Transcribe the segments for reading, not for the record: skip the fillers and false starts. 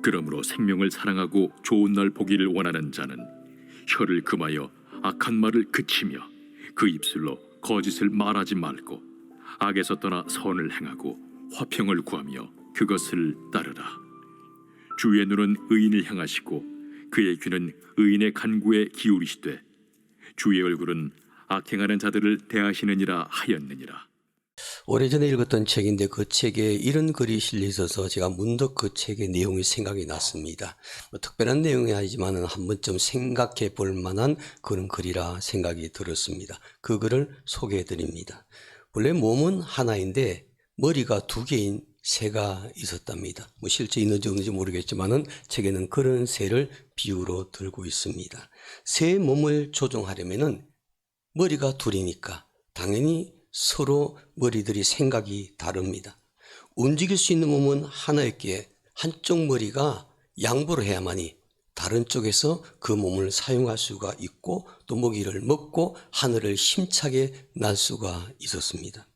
그러므로 생명을 사랑하고 좋은 날 보기를 원하는 자는 혀를 금하여 악한 말을 그치며 그 입술로 거짓을 말하지 말고 악에서 떠나 선을 행하고 화평을 구하며 그것을 따르라. 주의 눈은 의인을 향하시고 그의 귀는 의인의 간구에 기울이시되 주의 얼굴은 악행하는 자들을 대하시느니라 하였느니라. 오래전에 읽었던 책인데 그 책에 이런 글이 실려 있어서 제가 문득 그 책의 내용이 생각이 났습니다. 특별한 내용이 아니지만 한 번쯤 생각해 볼 만한 그런 글이라 생각이 들었습니다. 그 글을 소개해 드립니다. 원래 몸은 하나인데 머리가 두 개인 새가 있었답니다. 실제 있는지 없는지 모르겠지만 책에는 그런 새를 비유로 들고 있습니다. 새의 몸을 조종하려면 머리가 둘이니까 당연히 서로 머리들이 생각이 다릅니다. 움직일 수 있는 몸은 하나였기에 한쪽 머리가 양보를 해야만이 다른 쪽에서 그 몸을 사용할 수가 있고 또 먹이를 먹고 하늘을 힘차게 날 수가 있었습니다.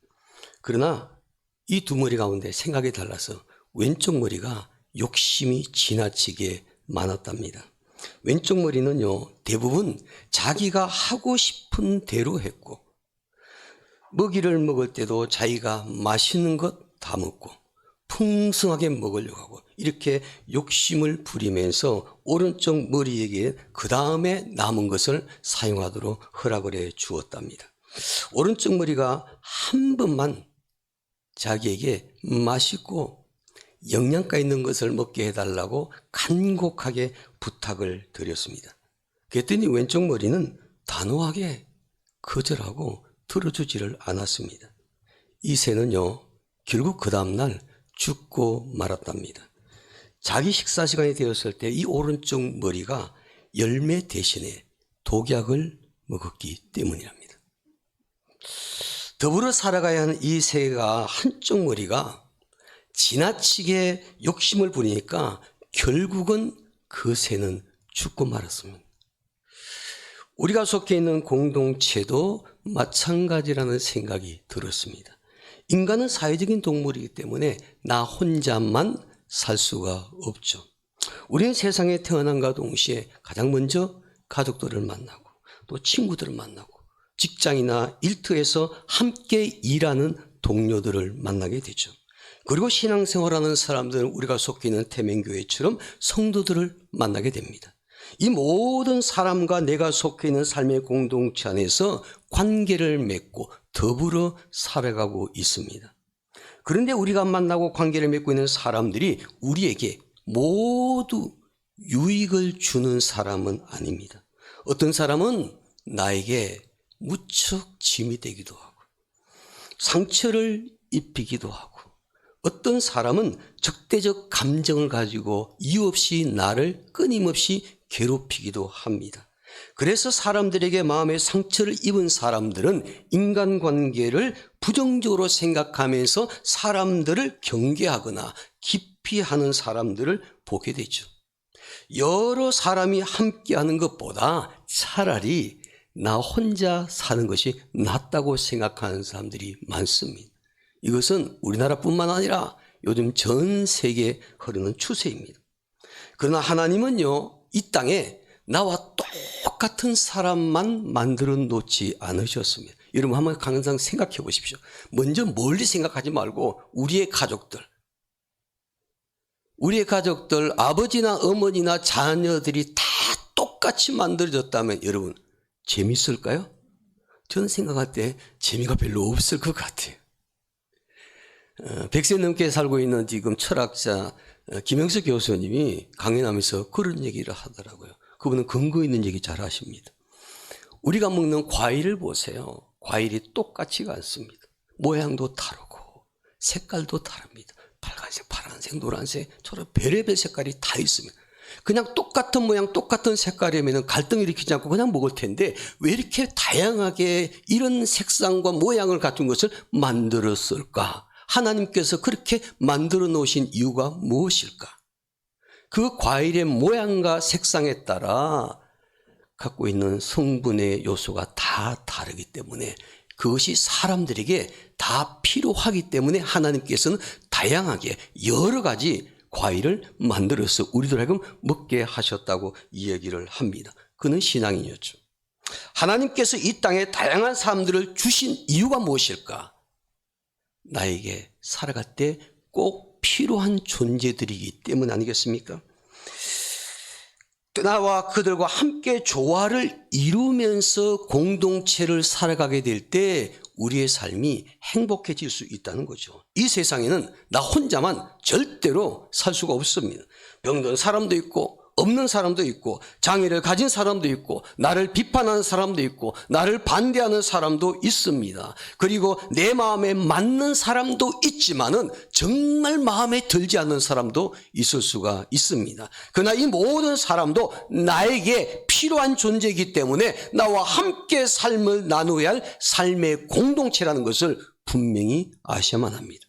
그러나 이 두 머리 가운데 생각이 달라서 왼쪽 머리가 욕심이 지나치게 많았답니다. 왼쪽 머리는요, 대부분 자기가 하고 싶은 대로 했고 먹이를 먹을 때도 자기가 맛있는 것 다 먹고 풍성하게 먹으려고 하고 이렇게 욕심을 부리면서 오른쪽 머리에게 그 다음에 남은 것을 사용하도록 허락을 해 주었답니다. 오른쪽 머리가 한 번만 자기에게 맛있고 영양가 있는 것을 먹게 해달라고 간곡하게 부탁을 드렸습니다. 그랬더니 왼쪽 머리는 단호하게 거절하고 들어주지를 않았습니다. 이 새는요, 결국 그 다음날 죽고 말았답니다. 자기 식사 시간이 되었을 때 이 오른쪽 머리가 열매 대신에 독약을 먹었기 때문이랍니다. 더불어 살아가야 하는 이 새가 한쪽 머리가 지나치게 욕심을 부리니까 결국은 그 새는 죽고 말았습니다. 우리가 속해 있는 공동체도 마찬가지라는 생각이 들었습니다. 인간은 사회적인 동물이기 때문에 나 혼자만 살 수가 없죠. 우리는 세상에 태어남과 동시에 가장 먼저 가족들을 만나고 또 친구들을 만나고 직장이나 일터에서 함께 일하는 동료들을 만나게 되죠. 그리고 신앙생활하는 사람들은 우리가 속해 있는 태명교회처럼 성도들을 만나게 됩니다. 이 모든 사람과 내가 속해 있는 삶의 공동체 안에서 관계를 맺고 더불어 살아가고 있습니다. 그런데 우리가 만나고 관계를 맺고 있는 사람들이 우리에게 모두 유익을 주는 사람은 아닙니다. 어떤 사람은 나에게 무척 짐이 되기도 하고 상처를 입히기도 하고 어떤 사람은 적대적 감정을 가지고 이유 없이 나를 끊임없이 괴롭히기도 합니다. 그래서 사람들에게 마음의 상처를 입은 사람들은 인간관계를 부정적으로 생각하면서 사람들을 경계하거나 기피하는 사람들을 보게 되죠. 여러 사람이 함께하는 것보다 차라리 나 혼자 사는 것이 낫다고 생각하는 사람들이 많습니다. 이것은 우리나라뿐만 아니라 요즘 전 세계에 흐르는 추세입니다. 그러나 하나님은요, 이 땅에 나와 똑같은 사람만 만들어 놓지 않으셨습니다. 여러분 한번 항상 생각해 보십시오. 먼저 멀리 생각하지 말고 우리의 가족들, 아버지나 어머니나 자녀들이 다 똑같이 만들어졌다면 여러분 재밌을까요? 저는 생각할 때 재미가 별로 없을 것 같아요. 100세 넘게 살고 있는 지금 철학자 김영석 교수님이 강연하면서 그런 얘기를 하더라고요. 그분은 근거 있는 얘기 잘 하십니다. 우리가 먹는 과일을 보세요. 과일이 똑같지가 않습니다. 모양도 다르고 색깔도 다릅니다. 빨간색, 파란색, 노란색처럼 별의별 색깔이 다 있습니다. 그냥 똑같은 모양, 똑같은 색깔이면 갈등 일으키지 않고 그냥 먹을 텐데 왜 이렇게 다양하게 이런 색상과 모양을 갖춘 것을 만들었을까? 하나님께서 그렇게 만들어 놓으신 이유가 무엇일까? 그 과일의 모양과 색상에 따라 갖고 있는 성분의 요소가 다 다르기 때문에 그것이 사람들에게 다 필요하기 때문에 하나님께서는 다양하게 여러 가지 과일을 만들어서 우리들 하여금 먹게 하셨다고 이야기를 합니다. 그는 신앙인이었죠. 하나님께서 이 땅에 다양한 사람들을 주신 이유가 무엇일까? 나에게 살아갈 때 꼭 필요한 존재들이기 때문 아니겠습니까? 나와 그들과 함께 조화를 이루면서 공동체를 살아가게 될 때 우리의 삶이 행복해질 수 있다는 거죠. 이 세상에는 나 혼자만 절대로 살 수가 없습니다. 병든 사람도 있고 없는 사람도 있고 장애를 가진 사람도 있고 나를 비판하는 사람도 있고 나를 반대하는 사람도 있습니다. 그리고 내 마음에 맞는 사람도 있지만은 정말 마음에 들지 않는 사람도 있을 수가 있습니다. 그러나 이 모든 사람도 나에게 필요한 존재이기 때문에 나와 함께 삶을 나누어야 할 삶의 공동체라는 것을 분명히 아셔야만 합니다.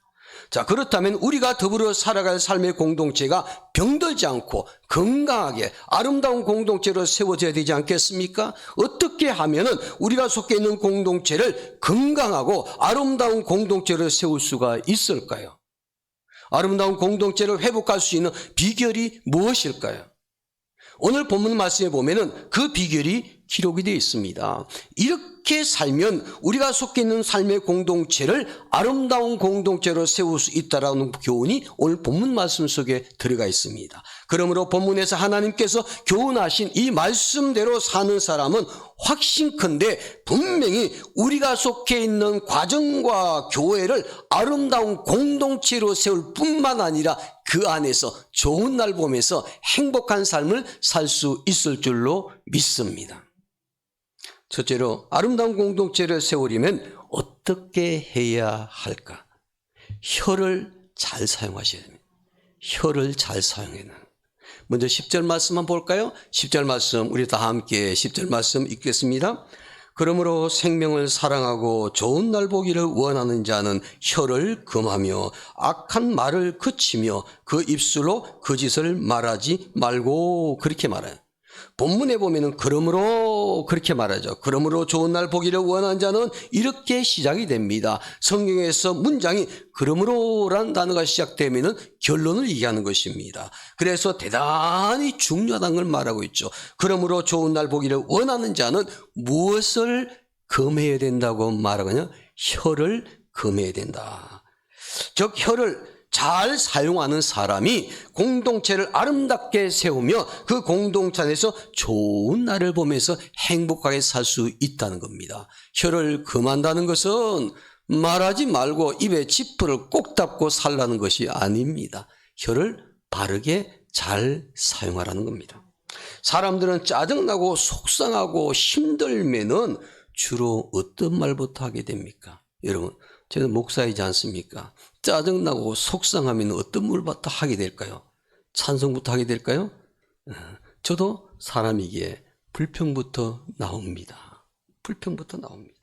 자, 그렇다면 우리가 더불어 살아갈 삶의 공동체가 병들지 않고 건강하게 아름다운 공동체로 세워져야 되지 않겠습니까? 어떻게 하면은 우리가 속해 있는 공동체를 건강하고 아름다운 공동체로 세울 수가 있을까요? 아름다운 공동체를 회복할 수 있는 비결이 무엇일까요? 오늘 본문 말씀에 보면은 그 비결이 기록이 되어 있습니다. 이렇게 살면 우리가 속해 있는 삶의 공동체를 아름다운 공동체로 세울 수 있다라는 교훈이 오늘 본문 말씀 속에 들어가 있습니다. 그러므로 본문에서 하나님께서 교훈하신 이 말씀대로 사는 사람은 확신컨대 분명히 우리가 속해 있는 과정과 교회를 아름다운 공동체로 세울 뿐만 아니라 그 안에서 좋은 날 보면서 행복한 삶을 살 수 있을 줄로 믿습니다. 첫째로 아름다운 공동체를 세우려면 어떻게 해야 할까? 혀를 잘 사용하셔야 됩니다. 혀를 잘 사용해야 됩니다. 먼저 10절 말씀 한번 볼까요? 10절 말씀 우리 다 함께 10절 말씀 읽겠습니다. 그러므로 생명을 사랑하고 좋은 날 보기를 원하는 자는 혀를 금하며 악한 말을 그치며 그 입술로 거짓을 말하지 말고 그렇게 말해요. 본문에 보면은 그러므로 그렇게 말하죠. 그러므로 좋은 날 보기를 원하는 자는 이렇게 시작이 됩니다. 성경에서 문장이 그러므로라는 단어가 시작되면은 결론을 얘기하는 것입니다. 그래서 대단히 중요하다는 걸 말하고 있죠. 그러므로 좋은 날 보기를 원하는 자는 무엇을 금해야 된다고 말하거든요. 혀를 금해야 된다. 즉 혀를 잘 사용하는 사람이 공동체를 아름답게 세우며 그 공동체 안에서 좋은 날을 보면서 행복하게 살 수 있다는 겁니다. 혀를 금한다는 것은 말하지 말고 입에 지퍼를 꼭 닫고 살라는 것이 아닙니다. 혀를 바르게 잘 사용하라는 겁니다. 사람들은 짜증나고 속상하고 힘들면은 주로 어떤 말부터 하게 됩니까? 여러분, 저는 목사이지 않습니까? 짜증나고 속상하면 어떤 말부터 하게 될까요? 찬송부터 하게 될까요? 저도 사람이기에 불평부터 나옵니다. 불평부터 나옵니다.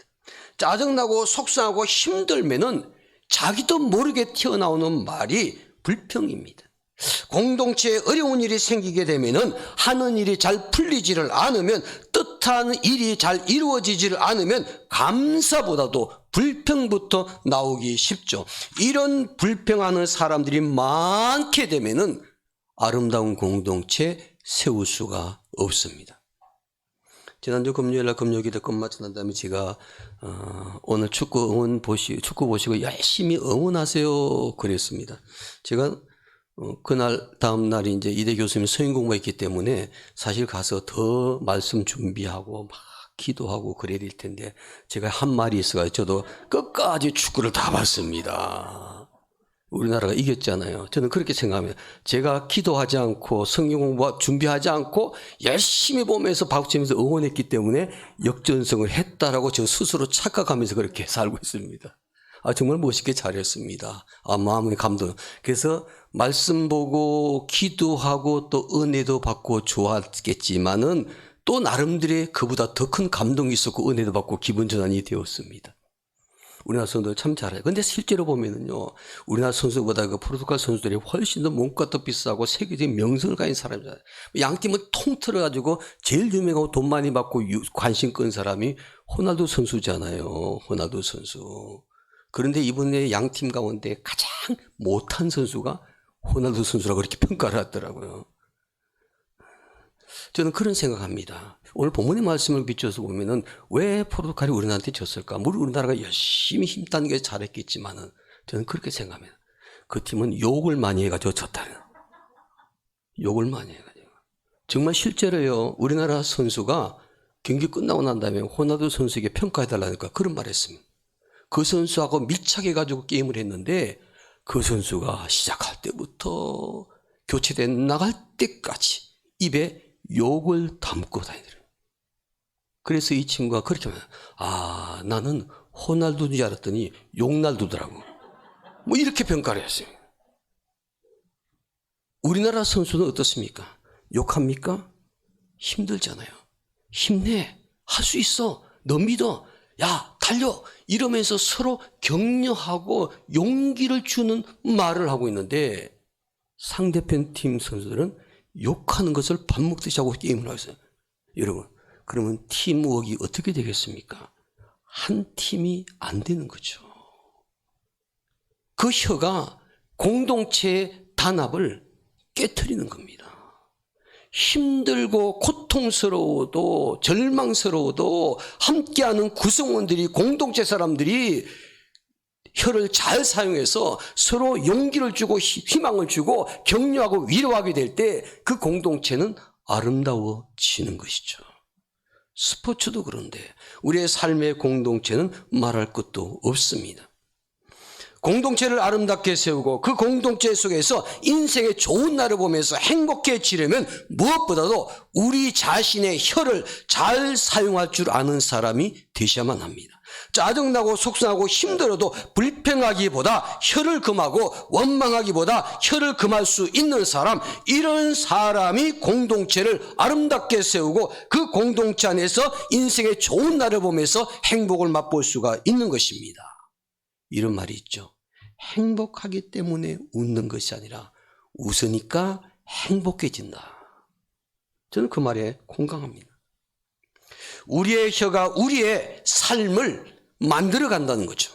짜증나고 속상하고 힘들면은 자기도 모르게 튀어나오는 말이 불평입니다. 공동체에 어려운 일이 생기게 되면은 하는 일이 잘 풀리지를 않으면 뜻한 일이 잘 이루어지지를 않으면 감사보다도 불평부터 나오기 쉽죠. 이런 불평하는 사람들이 많게 되면은 아름다운 공동체 세울 수가 없습니다. 지난주 금요일날 금요기도 끝마치고 난 다음에 제가 오늘 축구 보시고 열심히 응원하세요 그랬습니다. 제가 그날 다음 날이 이제 이대 교수님 서인 공부했기 때문에 사실 가서 더 말씀 준비하고 막 기도하고 그래야 될 텐데 제가 한 말이 있어가지고 저도 끝까지 축구를 다 봤습니다. 우리나라가 이겼잖아요. 저는 그렇게 생각합니다. 제가 기도하지 않고 성경 공부 준비하지 않고 열심히 보면서 박수치면서 응원했기 때문에 역전승을 했다라고 저 스스로 착각하면서 그렇게 살고 있습니다. 정말 멋있게 잘했습니다. 마음의 감동. 그래서 말씀 보고 기도하고 또 은혜도 받고 좋았겠지만은 또 나름대로의 그보다 더 큰 감동이 있었고 은혜도 받고 기분 전환이 되었습니다. 우리나라 선수들 참 잘해요. 근데 실제로 보면은요, 우리나라 선수보다 그 포르투갈 선수들이 훨씬 더 몸값도 비싸고 세계적인 명성을 가진 사람이잖아요. 양 팀을 통틀어가지고 제일 유명하고 돈 많이 받고 관심 끈 사람이 호날두 선수잖아요. 호날두 선수. 그런데 이번에 양 팀 가운데 가장 못한 선수가 호날두 선수라고 그렇게 평가를 하더라고요. 저는 그런 생각합니다. 오늘 본문의 말씀을 비춰서 보면은 왜 포르투갈이 우리나라한테 졌을까? 물론 우리나라가 열심히 힘딴 게 잘했겠지만은 저는 그렇게 생각합니다. 그 팀은 욕을 많이 해가지고 졌다는. 욕을 많이 해가지고. 정말 실제로요, 우리나라 선수가 경기 끝나고 난 다음에 호날두 선수에게 평가해달라니까 그런 말 했습니다. 그 선수하고 밀착해가지고 게임을 했는데 그 선수가 시작할 때부터 교체돼 나갈 때까지 입에 욕을 담고 다니더래요. 그래서 이 친구가 그렇게 말해요. 나는 호날두인 줄 알았더니 욕날두더라고. 뭐 이렇게 평가를 했어요. 우리나라 선수는 어떻습니까? 욕합니까? 힘들잖아요. 힘내. 할 수 있어. 너 믿어. 야, 달려. 이러면서 서로 격려하고 용기를 주는 말을 하고 있는데 상대편 팀 선수들은 욕하는 것을 밥 먹듯이 하고 게임을 하고 있어요. 여러분, 그러면 팀워크가 어떻게 되겠습니까? 한 팀이 안 되는 거죠. 그 혀가 공동체의 단합을 깨트리는 겁니다. 힘들고 고통스러워도 절망스러워도 함께하는 구성원들이 공동체 사람들이 혀를 잘 사용해서 서로 용기를 주고 희망을 주고 격려하고 위로하게 될 때 그 공동체는 아름다워지는 것이죠. 스포츠도 그런데 우리의 삶의 공동체는 말할 것도 없습니다. 공동체를 아름답게 세우고 그 공동체 속에서 인생의 좋은 날을 보면서 행복해지려면 무엇보다도 우리 자신의 혀를 잘 사용할 줄 아는 사람이 되셔야만 합니다. 짜증나고 속상하고 힘들어도 불평하기보다 혀를 금하고 원망하기보다 혀를 금할 수 있는 사람, 이런 사람이 공동체를 아름답게 세우고 그 공동체 안에서 인생의 좋은 날을 보면서 행복을 맛볼 수가 있는 것입니다. 이런 말이 있죠. 행복하기 때문에 웃는 것이 아니라 웃으니까 행복해진다. 저는 그 말에 공감합니다. 우리의 혀가 우리의 삶을 만들어 간다는 거죠.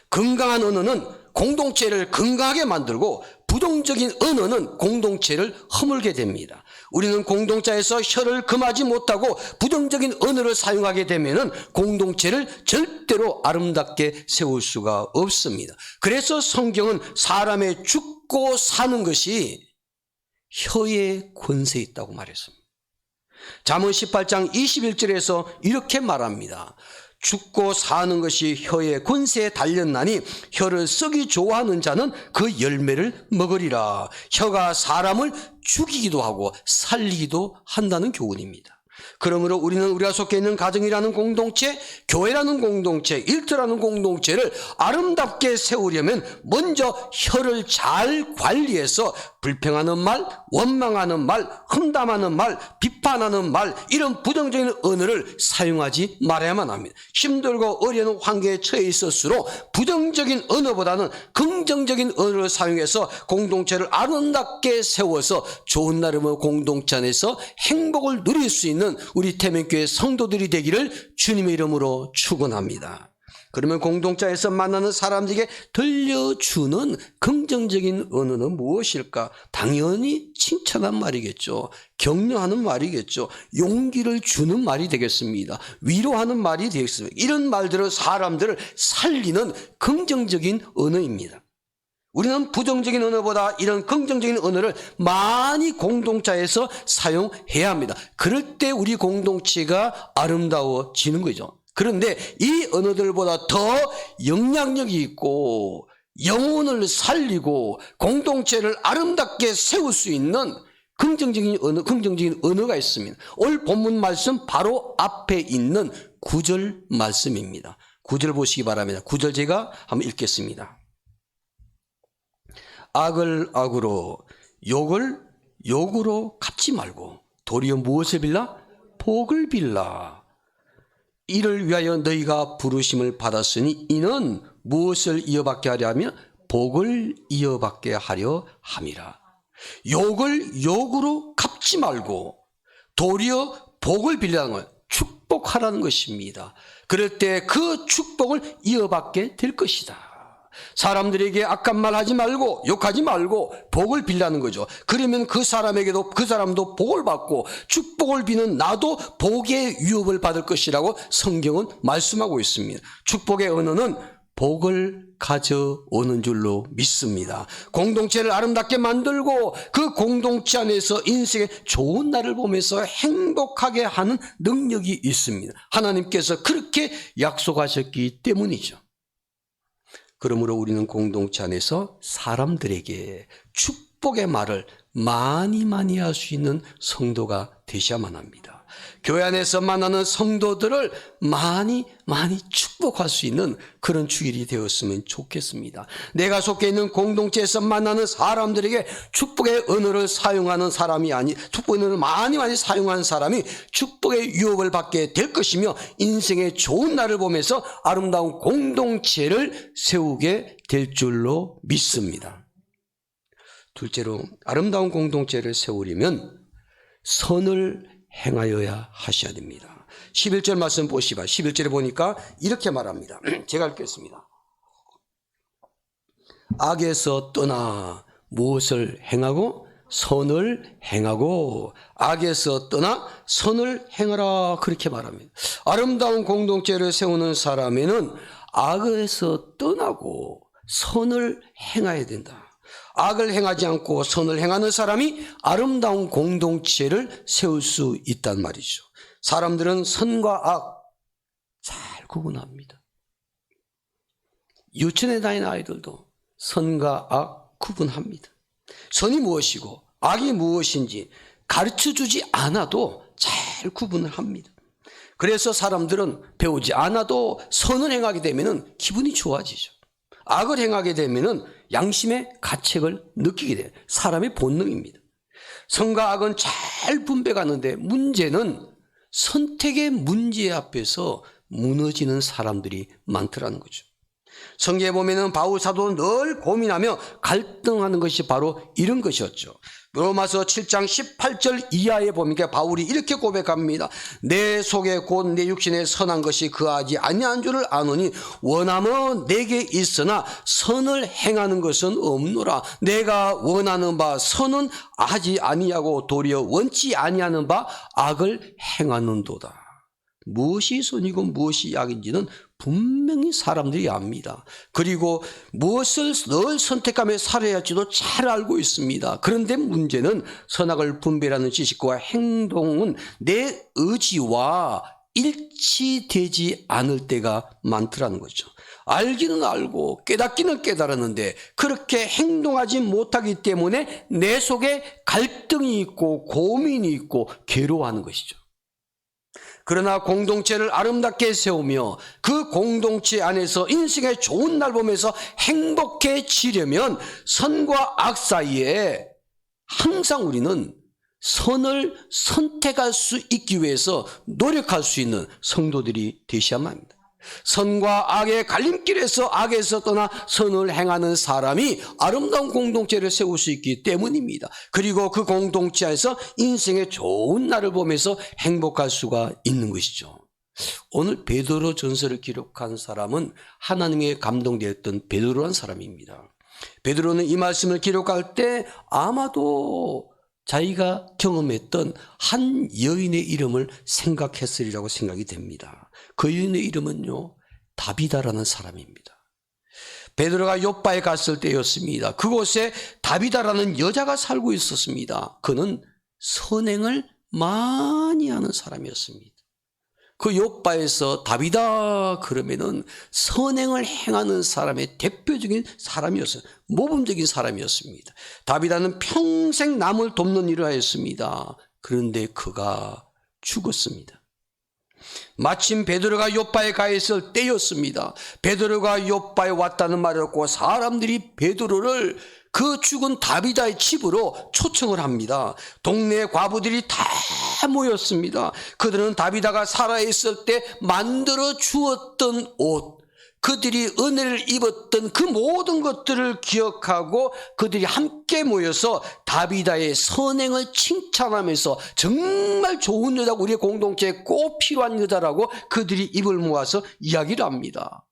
건강한 언어는 공동체를 건강하게 만들고 부정적인 언어는 공동체를 허물게 됩니다. 우리는 공동체에서 혀를 금하지 못하고 부정적인 언어를 사용하게 되면 공동체를 절대로 아름답게 세울 수가 없습니다. 그래서 성경은 사람의 죽고 사는 것이 혀에 권세 있다고 말했습니다. 잠언 18장 21절에서 이렇게 말합니다. 죽고 사는 것이 혀의 권세에 달렸나니 혀를 쓰기 좋아하는 자는 그 열매를 먹으리라. 혀가 사람을 죽이기도 하고 살리기도 한다는 교훈입니다. 그러므로 우리는 우리가 속해 있는 가정이라는 공동체, 교회라는 공동체, 일터라는 공동체를 아름답게 세우려면 먼저 혀를 잘 관리해서 불평하는 말, 원망하는 말, 험담하는 말, 비판하는 말, 이런 부정적인 언어를 사용하지 말아야만 합니다. 힘들고 어려운 환경에 처해 있을수록 부정적인 언어보다는 긍정적인 언어를 사용해서 공동체를 아름답게 세워서 좋은 날이면 공동체 안에서 행복을 누릴 수 있는 우리 태명교회 성도들이 되기를 주님의 이름으로 축원합니다. 그러면 공동체에서 만나는 사람들에게 들려주는 긍정적인 언어는 무엇일까? 당연히 칭찬한 말이겠죠. 격려하는 말이겠죠. 용기를 주는 말이 되겠습니다. 위로하는 말이 되겠습니다. 이런 말들은 사람들을 살리는 긍정적인 언어입니다. 우리는 부정적인 언어보다 이런 긍정적인 언어를 많이 공동체에서 사용해야 합니다. 그럴 때 우리 공동체가 아름다워지는 거죠. 그런데 이 언어들보다 더 영향력이 있고 영혼을 살리고 공동체를 아름답게 세울 수 있는 긍정적인 언어가 있습니다. 오늘 본문 말씀 바로 앞에 있는 9절 말씀입니다. 9절 보시기 바랍니다. 9절 제가 한번 읽겠습니다. 악을 악으로 욕을 욕으로 갚지 말고 도리어 무엇을 빌라? 복을 빌라. 이를 위하여 너희가 부르심을 받았으니 이는 무엇을 이어받게 하려 하며 복을 이어받게 하려 함이라. 욕을 욕으로 갚지 말고 도리어 복을 빌라는 건 축복하라는 것입니다. 그럴 때 그 축복을 이어받게 될 것이다. 사람들에게 악한 말 하지 말고 욕하지 말고 복을 빌라는 거죠. 그러면 그 사람도 복을 받고 축복을 비는 나도 복의 유업을 받을 것이라고 성경은 말씀하고 있습니다. 축복의 언어는 복을 가져오는 줄로 믿습니다. 공동체를 아름답게 만들고 그 공동체 안에서 인생의 좋은 날을 보면서 행복하게 하는 능력이 있습니다. 하나님께서 그렇게 약속하셨기 때문이죠. 그러므로 우리는 공동체 안에서 사람들에게 축복의 말을 많이 할 수 있는 성도가 되셔야만 합니다. 교회 안에서 만나는 성도들을 많이 축복할 수 있는 그런 주일이 되었으면 좋겠습니다. 내가 속해 있는 공동체에서 만나는 사람들에게 축복의 언어를 사용하는 사람이 축복의 언어를 많이 사용하는 사람이 축복의 유업을 받게 될 것이며 인생의 좋은 날을 보면서 아름다운 공동체를 세우게 될 줄로 믿습니다. 둘째로 아름다운 공동체를 세우려면 선을 행하여야 하셔야 됩니다. 11절 말씀 보시봐. 11절에 보니까 이렇게 말합니다. 제가 읽겠습니다. 악에서 떠나 무엇을 행하고 선을 행하고 악에서 떠나 선을 행하라 그렇게 말합니다. 아름다운 공동체를 세우는 사람에는 악에서 떠나고 선을 행해야 된다. 악을 행하지 않고 선을 행하는 사람이 아름다운 공동체를 세울 수 있단 말이죠. 사람들은 선과 악 잘 구분합니다. 유치원에 다니는 아이들도 선과 악 구분합니다. 선이 무엇이고 악이 무엇인지 가르쳐주지 않아도 잘 구분을 합니다. 그래서 사람들은 배우지 않아도 선을 행하게 되면 기분이 좋아지죠. 악을 행하게 되면 양심의 가책을 느끼게 돼요. 사람의 본능입니다. 선과 악은 잘 분배가는데 문제는 선택의 문제 앞에서 무너지는 사람들이 많더라는 거죠. 성경에 보면은 바울 사도는 늘 고민하며 갈등하는 것이 바로 이런 것이었죠. 로마서 7장 18절 이하에 보니까 바울이 이렇게 고백합니다. 내 속에 곧 내 육신에 선한 것이 거하지 아니한 줄을 아노니 원함은 내게 있으나 선을 행하는 것은 없노라. 내가 원하는 바 선은 하지 아니하고 도리어 원치 아니하는 바 악을 행하는도다. 무엇이 선이고 무엇이 악인지는 분명히 사람들이 압니다. 그리고 무엇을 늘 선택하며 살아야 할지도 잘 알고 있습니다. 그런데 문제는 선악을 분별하는 지식과 행동은 내 의지와 일치되지 않을 때가 많더라는 거죠. 알기는 알고 깨닫기는 깨달았는데 그렇게 행동하지 못하기 때문에 내 속에 갈등이 있고 고민이 있고 괴로워하는 것이죠. 그러나 공동체를 아름답게 세우며 그 공동체 안에서 인생의 좋은 날 보면서 행복해지려면 선과 악 사이에 항상 우리는 선을 선택할 수 있기 위해서 노력할 수 있는 성도들이 되셔야만 합니다. 선과 악의 갈림길에서 악에서 떠나 선을 행하는 사람이 아름다운 공동체를 세울 수 있기 때문입니다. 그리고 그 공동체 안에서 인생의 좋은 날을 보면서 행복할 수가 있는 것이죠. 오늘 베드로 전서를 기록한 사람은 하나님의 감동되었던 베드로라는 사람입니다. 베드로는 이 말씀을 기록할 때 아마도 자기가 경험했던 한 여인의 이름을 생각했으리라고 생각이 됩니다. 그 여인의 이름은요, 다비다라는 사람입니다. 베드로가 요빠에 갔을 때였습니다. 그곳에 다비다라는 여자가 살고 있었습니다. 그는 선행을 많이 하는 사람이었습니다. 그 요빠에서 다비다 그러면은 선행을 행하는 사람의 대표적인 사람이었어요. 모범적인 사람이었습니다. 다비다는 평생 남을 돕는 일을 하였습니다. 그런데 그가 죽었습니다. 마침 베드로가 요빠에 가 있을 때였습니다. 베드로가 요빠에 왔다는 말이었고 사람들이 베드로를 그 죽은 다비다의 집으로 초청을 합니다. 동네 과부들이 다 모였습니다. 그들은 다비다가 살아있을 때 만들어 주었던 옷, 그들이 은혜를 입었던 그 모든 것들을 기억하고 그들이 함께 모여서 다비다의 선행을 칭찬하면서 정말 좋은 여자, 우리의 공동체에 꼭 필요한 여자라고 그들이 입을 모아서 이야기를 합니다.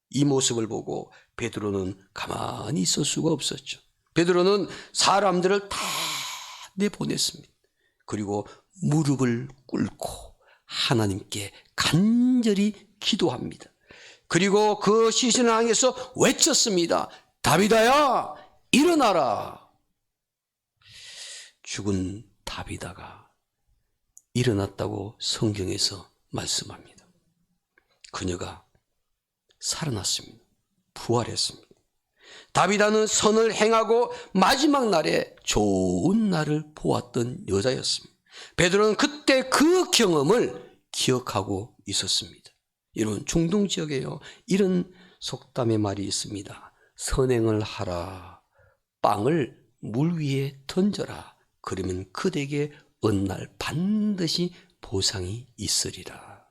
이 모습을 보고 베드로는 가만히 있을 수가 없었죠. 베드로는 사람들을 다 내보냈습니다. 그리고 무릎을 꿇고 하나님께 간절히 기도합니다. 그리고 그 시신을 향해서 외쳤습니다. 다비다야, 일어나라. 죽은 다비다가 일어났다고 성경에서 말씀합니다. 그녀가 살아났습니다. 부활했습니다. 다비다는 선을 행하고 마지막 날에 좋은 날을 보았던 여자였습니다. 베드로는 그때 그 경험을 기억하고 있었습니다. 이런 중동 지역에요, 이런 속담의 말이 있습니다. 선행을 하라, 빵을 물 위에 던져라. 그러면 그대에게 어느 날 반드시 보상이 있으리라.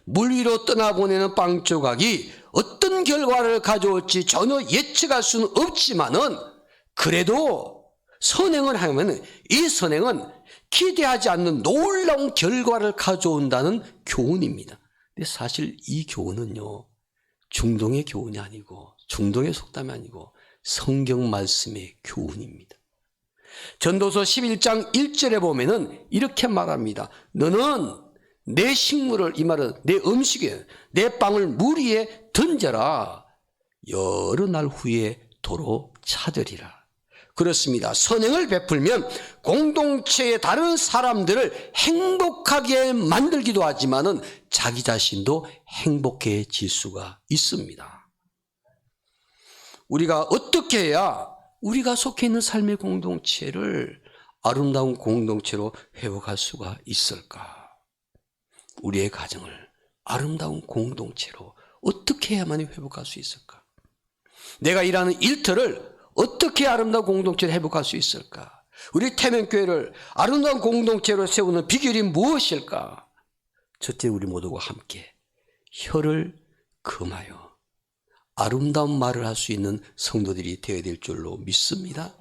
물 위로 떠나보내는 빵 조각이 어떤 결과를 가져올지 전혀 예측할 수는 없지만은, 그래도 선행을 하면 이 선행은 기대하지 않는 놀라운 결과를 가져온다는 교훈입니다. 근데 사실 이 교훈은요, 중동의 교훈이 아니고, 중동의 속담이 아니고 성경 말씀의 교훈입니다. 전도서 11장 1절에 보면은 이렇게 말합니다. 너는 내 식물을, 이 말은 내 음식에, 내 빵을 물 위에 던져라. 여러 날 후에 도로 찾으리라. 그렇습니다. 선행을 베풀면 공동체의 다른 사람들을 행복하게 만들기도 하지만은 자기 자신도 행복해질 수가 있습니다. 우리가 어떻게 해야 우리가 속해 있는 삶의 공동체를 아름다운 공동체로 회복할 수가 있을까? 우리의 가정을 아름다운 공동체로 어떻게 해야만 회복할 수 있을까? 내가 일하는 일터를 어떻게 아름다운 공동체를 회복할 수 있을까? 우리 태면교회를 아름다운 공동체로 세우는 비결이 무엇일까? 첫째, 우리 모두가 함께 혀를 금하여 아름다운 말을 할 수 있는 성도들이 되어야 될 줄로 믿습니다.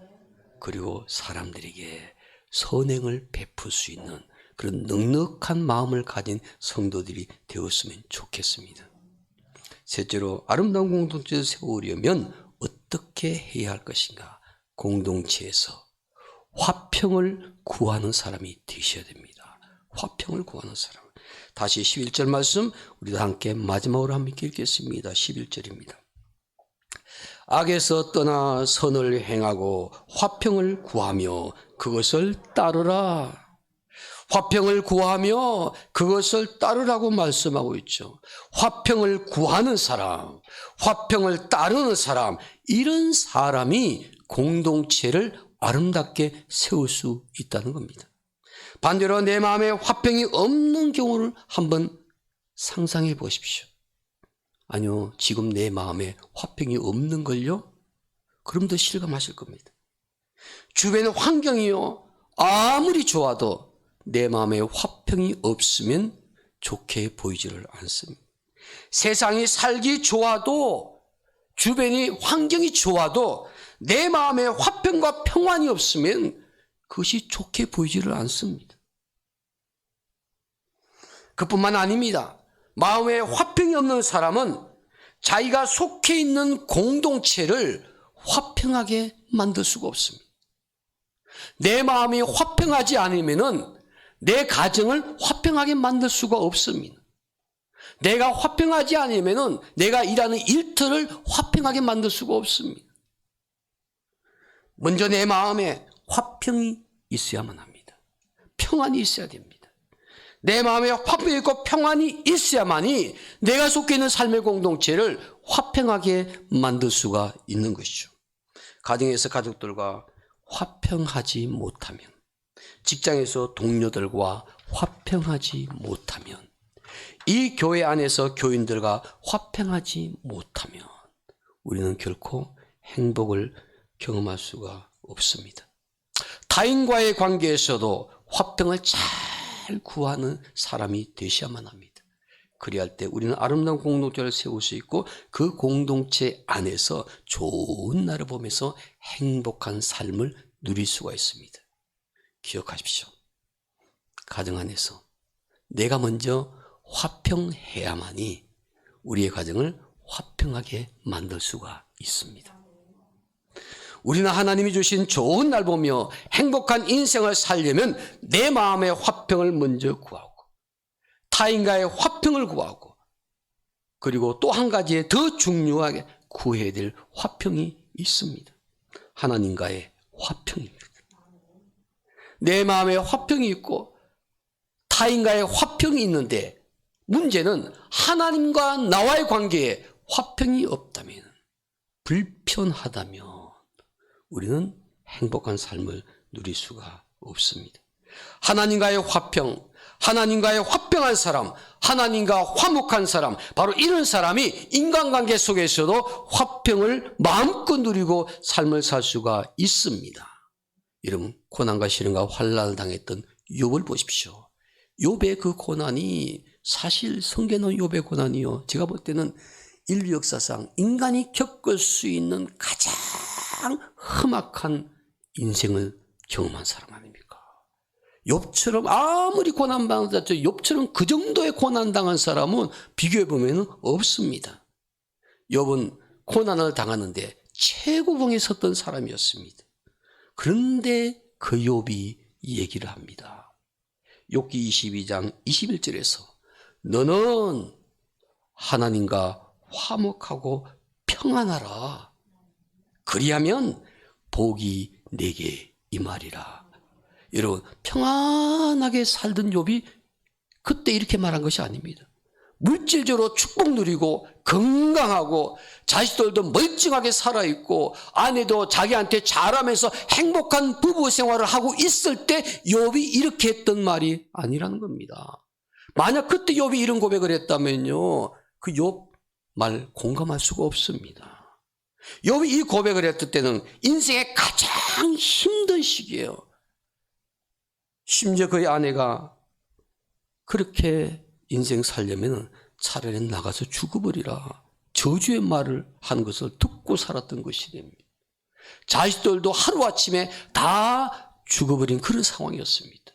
그리고 사람들에게 선행을 베풀 수 있는 그런 넉넉한 마음을 가진 성도들이 되었으면 좋겠습니다. 셋째로, 아름다운 공동체를 세우려면 어떻게 해야 할 것인가? 공동체에서 화평을 구하는 사람이 되셔야 됩니다. 화평을 구하는 사람. 다시 11절 말씀 우리도 함께 마지막으로 함께 읽겠습니다. 11절입니다. 악에서 떠나 선을 행하고 화평을 구하며 그것을 따르라. 화평을 구하며 그것을 따르라고 말씀하고 있죠. 화평을 구하는 사람, 화평을 따르는 사람, 이런 사람이 공동체를 아름답게 세울 수 있다는 겁니다. 반대로 내 마음에 화평이 없는 경우를 한번 상상해 보십시오. 아니요, 지금 내 마음에 화평이 없는 걸요? 그럼 더 실감하실 겁니다. 주변의 환경이요, 아무리 좋아도 내 마음에 화평이 없으면 좋게 보이지를 않습니다. 세상이 살기 좋아도, 주변이 환경이 좋아도 내 마음에 화평과 평안이 없으면 그것이 좋게 보이지를 않습니다. 그뿐만 아닙니다. 마음에 화평이 없는 사람은 자기가 속해 있는 공동체를 화평하게 만들 수가 없습니다. 내 마음이 화평하지 않으면은 내 가정을 화평하게 만들 수가 없습니다. 내가 화평하지 않으면은 내가 일하는 일터를 화평하게 만들 수가 없습니다. 먼저 내 마음에 화평이 있어야만 합니다. 평안이 있어야 됩니다. 내 마음에 화평이 있고 평안이 있어야만이 내가 속해 있는 삶의 공동체를 화평하게 만들 수가 있는 것이죠. 가정에서 가족들과 화평하지 못하면, 직장에서 동료들과 화평하지 못하면, 이 교회 안에서 교인들과 화평하지 못하면 우리는 결코 행복을 경험할 수가 없습니다. 타인과의 관계에서도 화평을 잘 구하는 사람이 되셔야만 합니다. 그리할 때 우리는 아름다운 공동체를 세울 수 있고 그 공동체 안에서 좋은 날을 보면서 행복한 삶을 누릴 수가 있습니다. 기억하십시오. 가정 안에서 내가 먼저 화평해야만이 우리의 가정을 화평하게 만들 수가 있습니다. 우리는 하나님이 주신 좋은 날 보며 행복한 인생을 살려면 내 마음의 화평을 먼저 구하고 타인과의 화평을 구하고 그리고 또 한 가지 더 중요하게 구해야 될 화평이 있습니다. 하나님과의 화평입니다. 내 마음에 화평이 있고 타인과의 화평이 있는데 문제는 하나님과 나와의 관계에 화평이 없다면, 불편하다면 우리는 행복한 삶을 누릴 수가 없습니다. 하나님과의 화평, 하나님과의 화평한 사람, 하나님과 화목한 사람, 바로 이런 사람이 인간관계 속에서도 화평을 마음껏 누리고 삶을 살 수가 있습니다. 여러분, 고난과 시련과 환난을 당했던 욥을 보십시오. 욥의 그 고난이 사실 성경의 욥의 고난이요, 제가 볼 때는 인류 역사상 인간이 겪을 수 있는 가장 험악한 인생을 경험한 사람 아닙니까? 욥처럼 아무리 고난당했죠, 욥처럼 그 정도의 고난당한 사람은 비교해보면 없습니다. 욥은 고난을 당하는데 최고봉에 섰던 사람이었습니다. 그런데 그 욥이 얘기를 합니다. 욥기 22장 21절에서 너는 하나님과 화목하고 평안하라. 그리하면 복이 내게 임하리라. 여러분, 평안하게 살던 욥이 그때 이렇게 말한 것이 아닙니다. 물질적으로 축복 누리고 건강하고 자식들도 멀쩡하게 살아있고 아내도 자기한테 잘하면서 행복한 부부 생활을 하고 있을 때 욥이 이렇게 했던 말이 아니라는 겁니다. 만약 그때 욥이 이런 고백을 했다면요, 그 욥 말 공감할 수가 없습니다. 욥이 이 고백을 했을 때는 인생의 가장 힘든 시기예요. 심지어 그의 아내가 그렇게 인생 살려면 차라리 나가서 죽어버리라, 저주의 말을 한 것을 듣고 살았던 것이 됩니다. 자식들도 하루아침에 다 죽어버린 그런 상황이었습니다.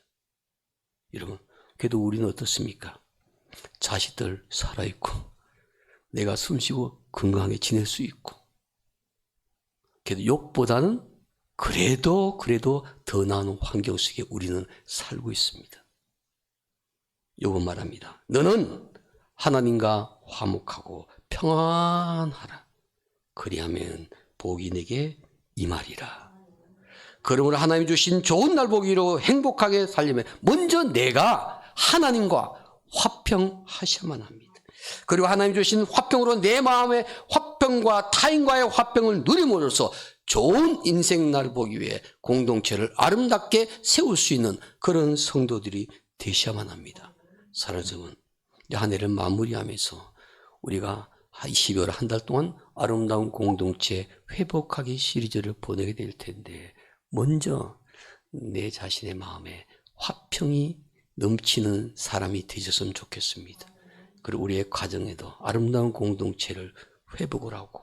여러분, 그래도 우리는 어떻습니까? 자식들 살아있고 내가 숨쉬고 건강하게 지낼 수 있고, 그래도 욥보다는 그래도 더 나은 환경 속에 우리는 살고 있습니다. 욥은 말합니다. 너는 하나님과 화목하고 평안하라. 그리하면 복이 내게 임하리라. 그러므로 하나님 주신 좋은 날 보기로 행복하게 살려면 먼저 내가 하나님과 화평하셔야만 합니다. 그리고 하나님 주신 화평으로 내 마음의 화평과 타인과의 화평을 누림으로써 좋은 인생 날 보기 위해 공동체를 아름답게 세울 수 있는 그런 성도들이 되셔야만 합니다. 사랑하는 한 해를 마무리하면서 우리가 12월 한 달 동안 아름다운 공동체 회복하기 시리즈를 보내게 될 텐데, 먼저 내 자신의 마음에 화평이 넘치는 사람이 되셨으면 좋겠습니다. 그리고 우리의 가정에도 아름다운 공동체를 회복을 하고,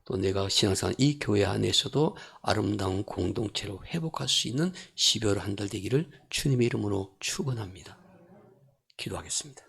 또 내가 신앙생활 이 교회 안에서도 아름다운 공동체로 회복할 수 있는 12월 한 달 되기를 주님의 이름으로 축원합니다. 기도하겠습니다.